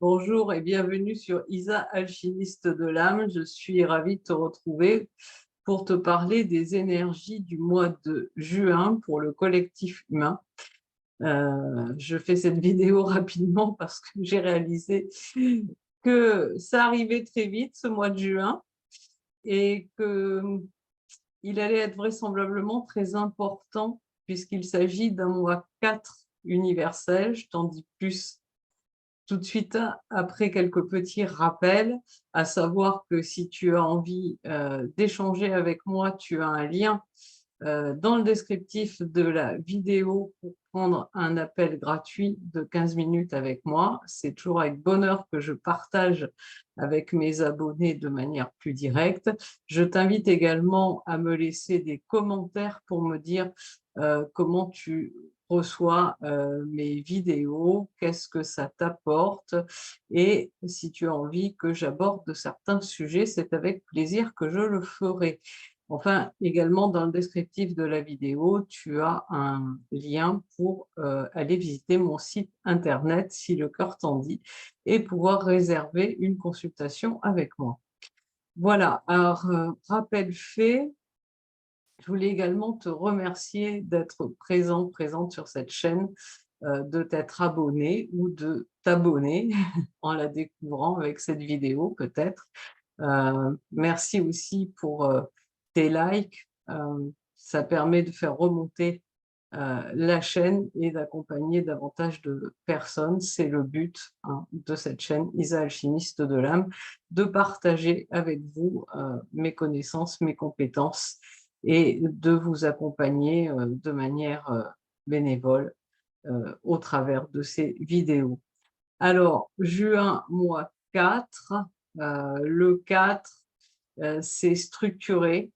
Bonjour et bienvenue sur Isa, alchimiste de l'âme. Je suis ravie de te retrouver pour te parler des énergies du mois de juin pour le collectif humain. Je fais cette vidéo rapidement parce que j'ai réalisé que ça arrivait très vite ce mois de juin et qu'il allait être vraisemblablement très important puisqu'il s'agit d'un mois 4 universel. Je t'en dis plus tout de suite après quelques petits rappels, à savoir que si tu as envie d'échanger avec moi, tu as un lien dans le descriptif de la vidéo pour prendre un appel gratuit de 15 minutes avec moi. C'est toujours avec bonheur que je partage avec mes abonnés de manière plus directe. Je t'invite également à me laisser des commentaires pour me dire comment tu reçois mes vidéos, qu'est-ce que ça t'apporte et si tu as envie que j'aborde certains sujets, c'est avec plaisir que je le ferai. Enfin, également dans le descriptif de la vidéo, tu as un lien pour aller visiter mon site internet si le cœur t'en dit et pouvoir réserver une consultation avec moi. Voilà, alors rappel fait, je voulais également te remercier d'être présente sur cette chaîne, de t'être abonné ou de t'abonner en la découvrant avec cette vidéo peut-être. Merci aussi pour tes likes, ça permet de faire remonter la chaîne et d'accompagner davantage de personnes. C'est le but de cette chaîne Isa Alchimiste de l'âme, de partager avec vous mes connaissances, mes compétences et de vous accompagner de manière bénévole au travers de ces vidéos. Alors, juin, mois 4, le 4, c'est structuré,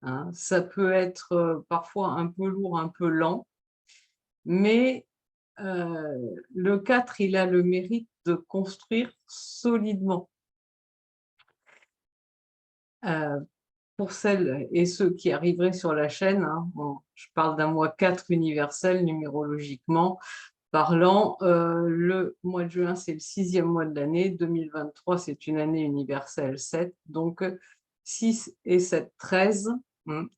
hein. Ça peut être parfois un peu lourd, un peu lent, mais le 4, il a le mérite de construire solidement. Pour celles et ceux qui arriveraient sur la chaîne, hein, je parle d'un mois 4 universel numérologiquement parlant. Le mois de juin, c'est le 6e mois de l'année. 2023, c'est une année universelle 7. Donc, 6 et 7, 13.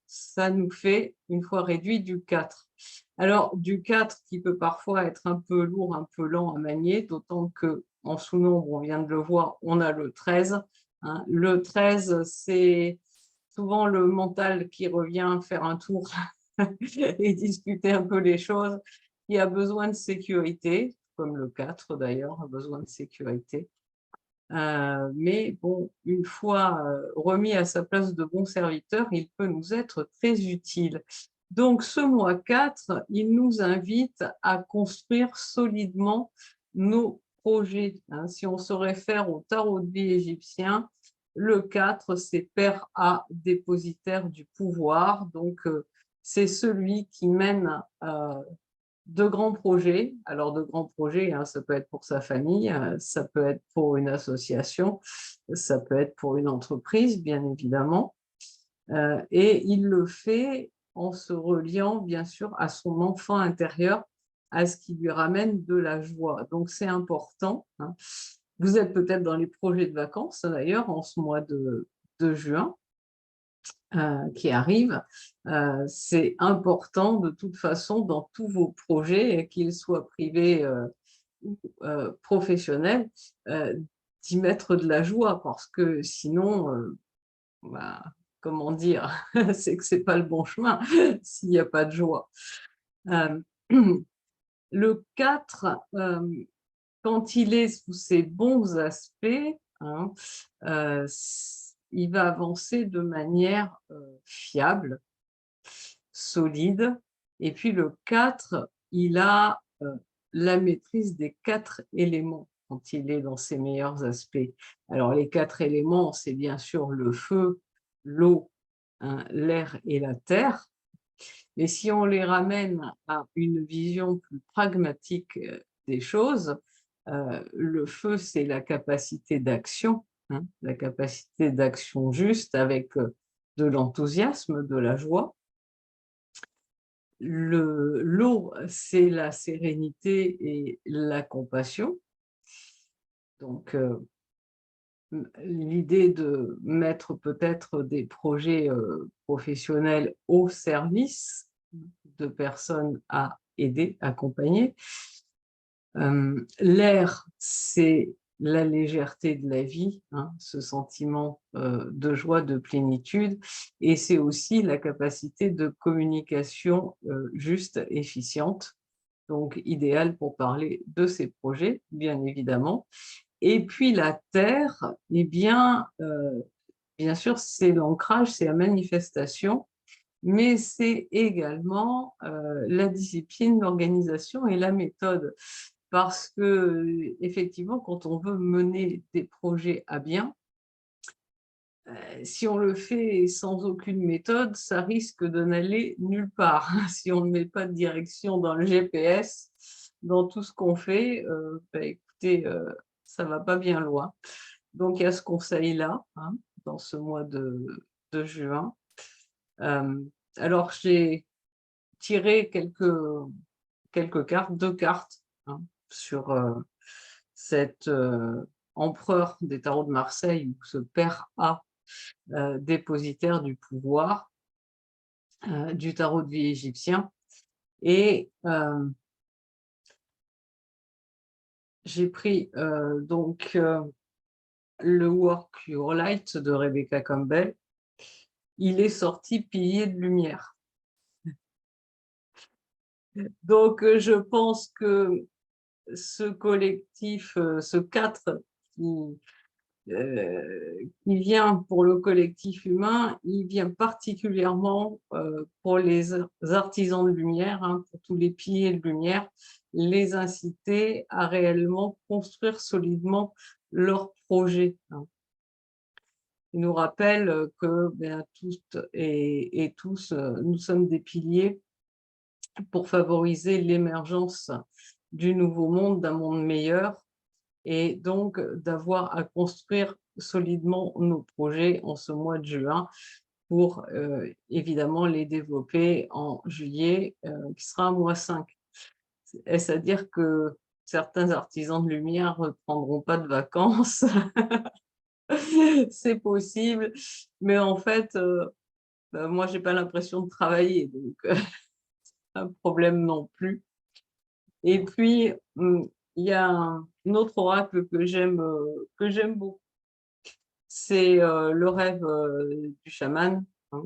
Ça nous fait, une fois réduit, du 4. Alors, du 4 qui peut parfois être un peu lourd, un peu lent à manier, d'autant qu'en sous-nombre, on vient de le voir, on a le 13. Le 13, c'est souvent le mental qui revient faire un tour et discuter un peu les choses, qui a besoin de sécurité, comme le 4 d'ailleurs, a besoin de sécurité. Mais bon, une fois remis à sa place de bon serviteur, il peut nous être très utile. Donc ce mois 4, il nous invite à construire solidement nos projets. Si on se réfère au tarot de vie égyptien, le 4, c'est Père A, dépositaire du pouvoir. Donc c'est celui qui mène de grands projets. Alors, de grands projets, ça peut être pour sa famille, ça peut être pour une association, ça peut être pour une entreprise, bien évidemment. Et il le fait en se reliant, bien sûr, à son enfant intérieur, à ce qui lui ramène de la joie. Donc, c'est important. Vous êtes peut-être dans les projets de vacances, d'ailleurs, en ce mois de juin. Qui arrive, c'est important de toute façon dans tous vos projets, qu'ils soient privés ou professionnels, d'y mettre de la joie parce que sinon, bah, comment dire, c'est que c'est pas le bon chemin s'il n'y a pas de joie. Euh, le 4, quand il est sous ses bons aspects, il va avancer de manière fiable, solide. Et puis le 4, il a la maîtrise des 4 éléments quand il est dans ses meilleurs aspects. Alors les 4 éléments, c'est bien sûr le feu, l'eau, l'air et la terre. Mais si on les ramène à une vision plus pragmatique des choses, le feu, c'est la capacité d'action, la capacité d'action juste avec de l'enthousiasme, de la joie. L'eau, c'est la sérénité et la compassion. Donc, l'idée de mettre peut-être des projets professionnels au service de personnes à aider, accompagner. L'air, c'est la légèreté de la vie, hein, ce sentiment de joie, de plénitude, et c'est aussi la capacité de communication juste, efficiente, donc idéale pour parler de ces projets, bien évidemment. Et puis la terre, eh bien sûr, c'est l'ancrage, c'est la manifestation, mais c'est également la discipline, l'organisation et la méthode. Parce que, effectivement, quand on veut mener des projets à bien, si on le fait sans aucune méthode, ça risque de n'aller nulle part. Si on ne met pas de direction dans le GPS, dans tout ce qu'on fait, écoutez, ça ne va pas bien loin. Donc il y a ce conseil-là, hein, dans ce mois de juin. Alors j'ai tiré quelques cartes, 2 cartes, hein, sur, cet, empereur des tarots de Marseille, ou ce père A, dépositaire du pouvoir, du tarot de vie égyptien, et j'ai pris, donc, le Work Your Light de Rebecca Campbell. Il est sorti pilier de lumière. Donc, je pense que ce collectif, ce 4 qui vient pour le collectif humain, il vient particulièrement pour les artisans de lumière, hein, pour tous les piliers de lumière, les inciter à réellement construire solidement leur projet, hein. Il nous rappelle que toutes et tous, nous sommes des piliers pour favoriser l'émergence du nouveau monde, d'un monde meilleur, et donc d'avoir à construire solidement nos projets en ce mois de juin pour évidemment les développer en juillet, qui sera un mois 5. Est-ce à dire que certains artisans de lumière ne prendront pas de vacances? C'est possible, mais en fait, moi, j'ai pas l'impression de travailler, donc un problème non plus. Et puis, il y a un autre oracle que j'aime beaucoup. C'est le rêve du chaman, hein,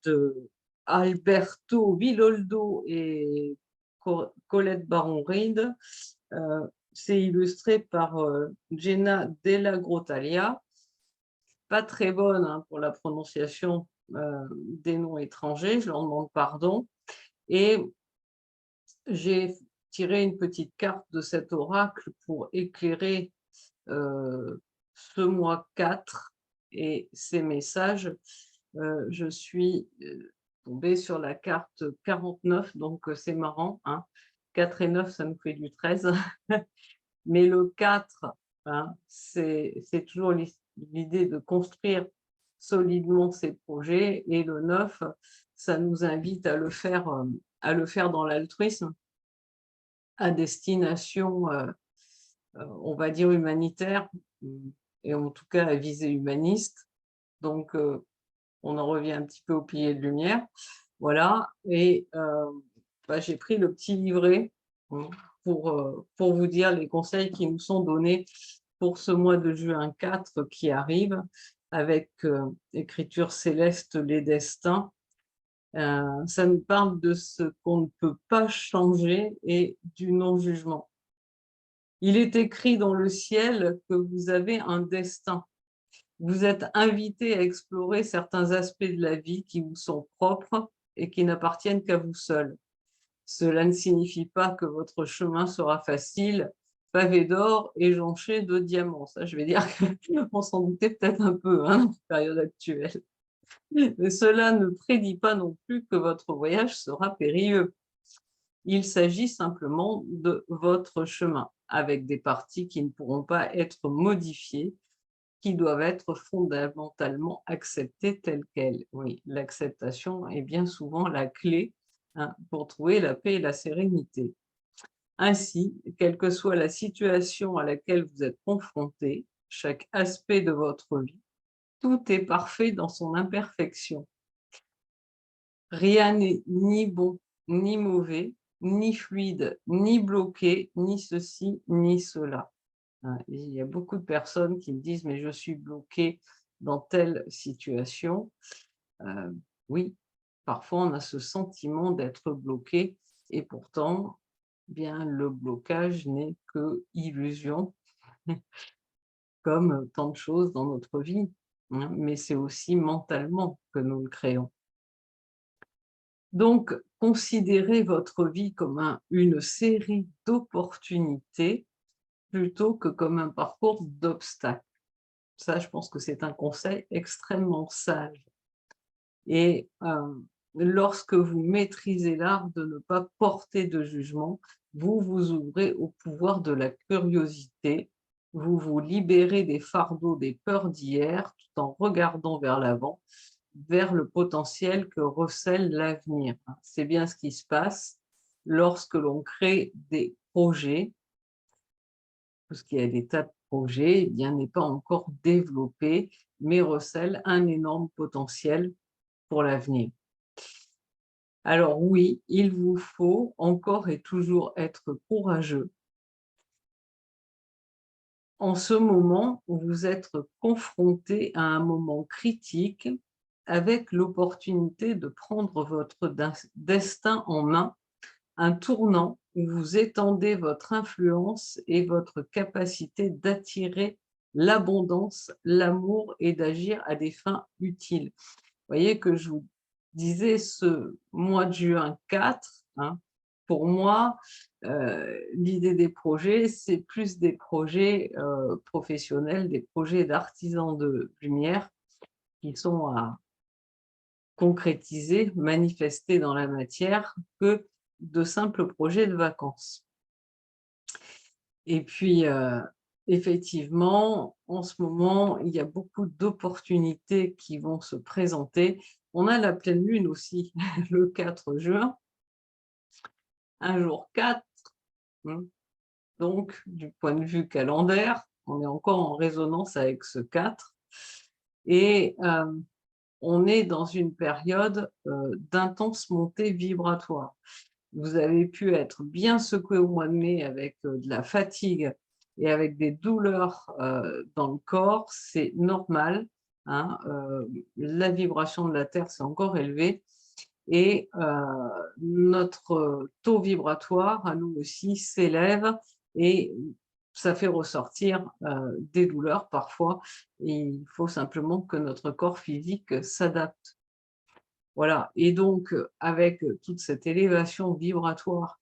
de Alberto Villoldo et Colette Baron-Reid. C'est illustré par Jenna Della Grottaglia, pas très bonne, hein, pour la prononciation des noms étrangers, je leur demande pardon. Et j'ai tiré une petite carte de cet oracle pour éclairer ce mois 4 et ces messages. Je suis tombée sur la carte 49, donc c'est marrant, hein. 4 et 9, ça nous fait du 13. Mais le 4, hein, c'est toujours l'idée de construire solidement ses projets, et le 9, ça nous invite à le faire dans l'altruisme, à destination, on va dire humanitaire, et en tout cas à visée humaniste. Donc, on en revient un petit peu au pilier de lumière. Voilà, et j'ai pris le petit livret, hein, pour vous dire les conseils qui nous sont donnés pour ce mois de juin 4 qui arrive, avec écriture céleste, les destins. Ça nous parle de ce qu'on ne peut pas changer et du non-jugement. Il est écrit dans le ciel que vous avez un destin. Vous êtes invité à explorer certains aspects de la vie qui vous sont propres et qui n'appartiennent qu'à vous seul. Cela ne signifie pas que votre chemin sera facile, pavé d'or et jonché de diamants. Ça, je vais dire qu'on s'en doutait peut-être un peu, hein, dans la période actuelle. Mais cela ne prédit pas non plus que votre voyage sera périlleux. Il s'agit simplement de votre chemin, avec des parties qui ne pourront pas être modifiées, qui doivent être fondamentalement acceptées telles quelles. Oui, l'acceptation est bien souvent la clé, hein, pour trouver la paix et la sérénité. Ainsi, quelle que soit la situation à laquelle vous êtes confronté, chaque aspect de votre vie, tout est parfait dans son imperfection. Rien n'est ni bon, ni mauvais, ni fluide, ni bloqué, ni ceci, ni cela. Hein, il y a beaucoup de personnes qui me disent: «Mais je suis bloqué dans telle situation». Heu, oui, parfois on a ce sentiment d'être bloqué et pourtant, bien, le blocage n'est qu'illusion, comme tant de choses dans notre vie, hein, mais c'est aussi mentalement que nous le créons. Donc, considérez votre vie comme une série d'opportunités plutôt que comme un parcours d'obstacles. Ça, je pense que c'est un conseil extrêmement sage et lorsque vous maîtrisez l'art de ne pas porter de jugement, vous vous ouvrez au pouvoir de la curiosité, vous vous libérez des fardeaux, des peurs d'hier, tout en regardant vers l'avant, vers le potentiel que recèle l'avenir. C'est bien ce qui se passe lorsque l'on crée des projets. Tout ce qui est des tas de projets, eh bien, n'est pas encore développé, mais recèle un énorme potentiel pour l'avenir. Alors oui, il vous faut encore et toujours être courageux. En ce moment où vous êtes confronté à un moment critique, avec l'opportunité de prendre votre destin en main, un tournant où vous étendez votre influence et votre capacité d'attirer l'abondance, l'amour et d'agir à des fins utiles. Vous voyez que je vous disais ce mois de juin 4, hein, pour moi, l'idée des projets, c'est plus des projets, professionnels, des projets d'artisans de lumière qui sont à concrétiser, manifester dans la matière que de simples projets de vacances. Et puis, effectivement, en ce moment, il y a beaucoup d'opportunités qui vont se présenter. On a la pleine lune aussi le 4 juin, un jour 4, mmh, donc du point de vue calendaire, on est encore en résonance avec ce 4 et on est dans une période, d'intense montée vibratoire. Vous avez pu être bien secoué au mois de mai avec, de la fatigue et avec des douleurs, dans le corps, c'est normal, hein, la vibration de la Terre s'est encore élevée et notre taux vibratoire à nous aussi s'élève et ça fait ressortir, des douleurs parfois et il faut simplement que notre corps physique s'adapte. Voilà et donc avec, toute cette élévation vibratoire,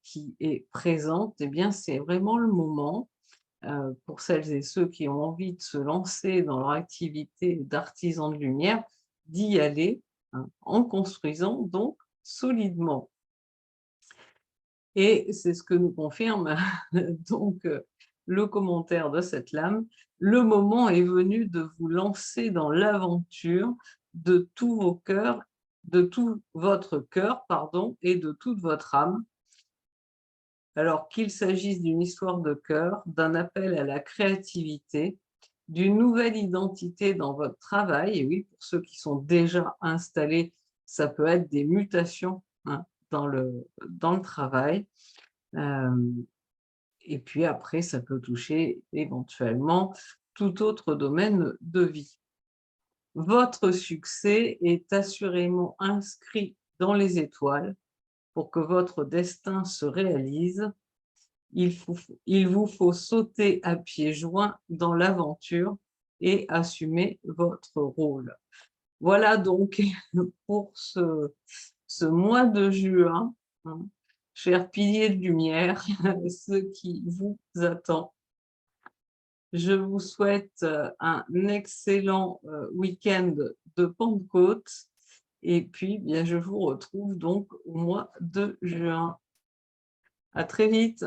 qui est présente eh bien, c'est vraiment le moment, pour celles et ceux qui ont envie de se lancer dans leur activité d'artisan de lumière, d'y aller, hein, en construisant donc solidement et c'est ce que nous confirme donc le commentaire de cette lame. Le moment est venu de vous lancer dans l'aventure de tous vos cœurs, de tout votre cœur, pardon, et de toute votre âme. Alors qu'il s'agisse d'une histoire de cœur, d'un appel à la créativité, d'une nouvelle identité dans votre travail, et oui, pour ceux qui sont déjà installés, ça peut être des mutations, hein, dans le travail. Hem Et puis après, ça peut toucher éventuellement tout autre domaine de vie. Votre succès est assurément inscrit dans les étoiles pour que votre destin se réalise. Il vous faut sauter à pieds joints dans l'aventure et assumer votre rôle. Voilà donc pour ce mois de juin, hein, chers piliers de lumière, ce qui vous attend. Je vous souhaite, un excellent, week-end de Pentecôte et puis, bien, je vous retrouve donc au mois de juin. À très vite.